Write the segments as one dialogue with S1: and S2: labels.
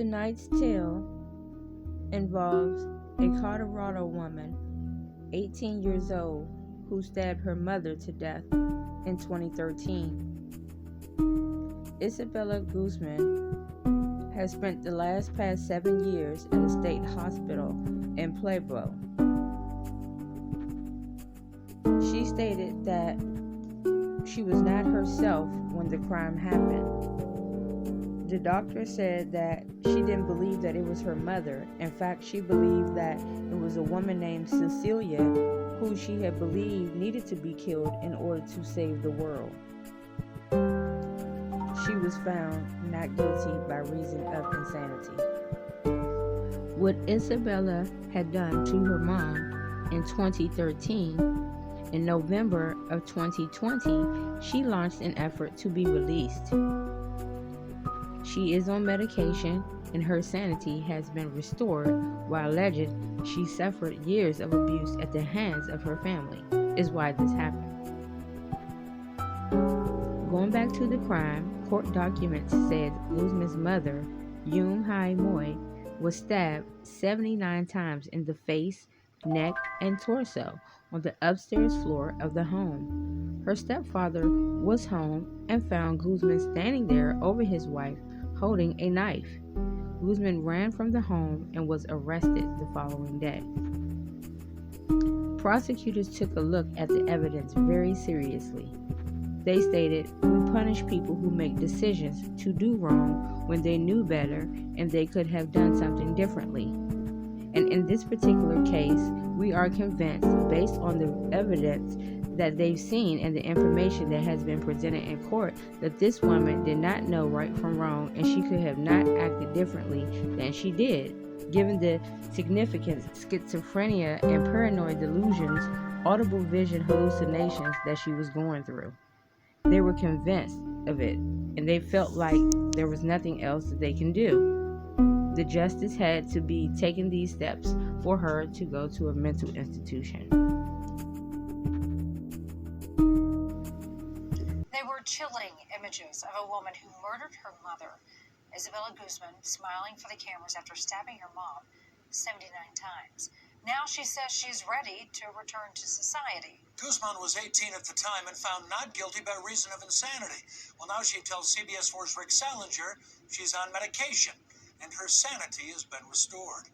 S1: Tonight's tale involves a Colorado woman, 18 years old, who stabbed her mother to death in 2013. Isabella Guzman has spent the past 7 years at a state hospital in Pueblo. She stated that she was not herself when the crime happened. The doctor said that she didn't believe that it was her mother. In fact, she believed that it was a woman named Cecilia who she had believed needed to be killed in order to save the world. She was found not guilty by reason of insanity. What Isabella had done to her mom in 2013, in November of 2020, she launched an effort to be released. She is on medication and her sanity has been restored, while alleged she suffered years of abuse at the hands of her family, is why this happened. Going back to the crime, court documents said Guzman's mother, Yum Hai Moy, was stabbed 79 times in the face, neck, and torso on the upstairs floor of the home. Her stepfather was home and found Guzman standing there over his wife, holding a knife. Guzman ran from the home and was arrested the following day. Prosecutors took a look at the evidence very seriously. They stated, "We punish people who make decisions to do wrong when they knew better and they could have done something differently. And in this particular case, we are convinced, based on the evidence that they've seen and the information that has been presented in court, that this woman did not know right from wrong and she could have not acted differently than she did, given the significant schizophrenia and paranoid delusions, audible vision hallucinations that she was going through. They were convinced of it, and they felt like there was nothing else that they can do. The justice had to be taking these steps for her to go to a mental institution."
S2: They were chilling images of a woman who murdered her mother, Isabella Guzman, smiling for the cameras after stabbing her mom 79 times. Now she says she's ready to return to society.
S3: Guzman was 18 at the time and found not guilty by reason of insanity. Well, now she tells CBS 4's Rick Salinger she's on medication and her sanity has been restored.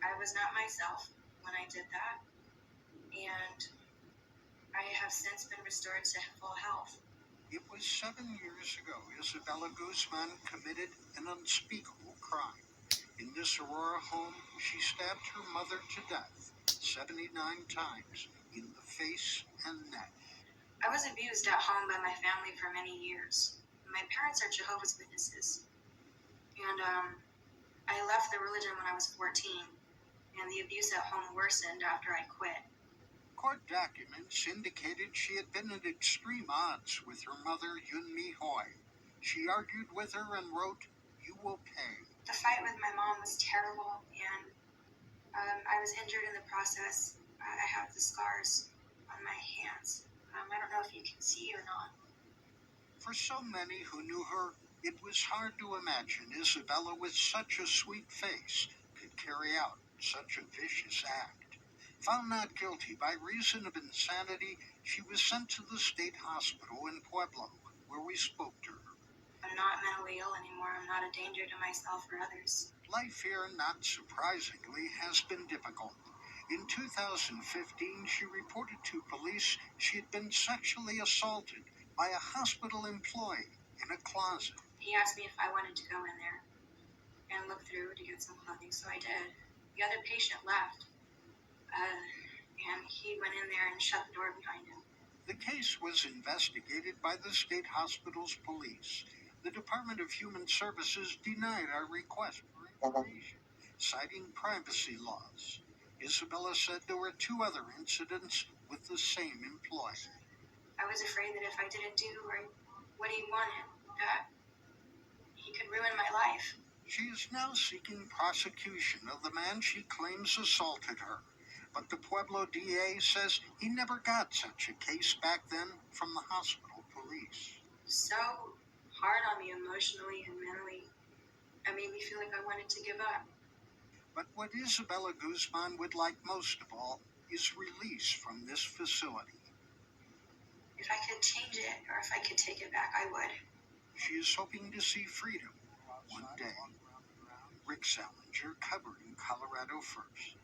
S4: I was not myself when I did that, and I have since been restored to full health.
S5: It was 7 years ago Isabella Guzman committed an unspeakable crime. In this Aurora home, she stabbed her mother to death 79 times in the face and neck.
S4: I was abused at home by my family for many years. My parents are Jehovah's Witnesses, and I left the religion when I was 14, and the abuse at home worsened after I quit.
S5: Court documents indicated she had been at extreme odds with her mother, Yun Mi Hoi. She argued with her and wrote, "You will pay."
S4: The fight with my mom was terrible, and I was injured in the process. I have the scars on my hands. I don't know if you can see or not.
S5: For so many who knew her, it was hard to imagine Isabella with such a sweet face could carry out such a vicious act. Found not guilty by reason of insanity, she was sent to the state hospital in Pueblo, where we spoke to her.
S4: I'm not mentally ill anymore. I'm not a danger to myself or others.
S5: Life here, not surprisingly, has been difficult. In 2015, she reported to police she had been sexually assaulted by a hospital employee in a closet.
S4: He asked me if I wanted to go in there and look through to get some clothing, so I did. The other patient left, and he went in there and shut the door behind him.
S5: The case was investigated by the state hospital's police. The Department of Human Services denied our request for information, citing privacy laws. Isabella said there were 2 other incidents with the same employee.
S4: I was afraid that if I didn't do what he wanted, that he could ruin my life.
S5: She is now seeking prosecution of the man she claims assaulted her. But the Pueblo DA says he never got such a case back then from the hospital police.
S4: So hard on me emotionally and mentally. I mean, me feel like I wanted to give up.
S5: But what Isabella Guzman would like most of all is release from this facility.
S4: If I could change it, or if I could take it back, I would.
S5: She is hoping to see freedom one day. Rick Salinger, covering Colorado First.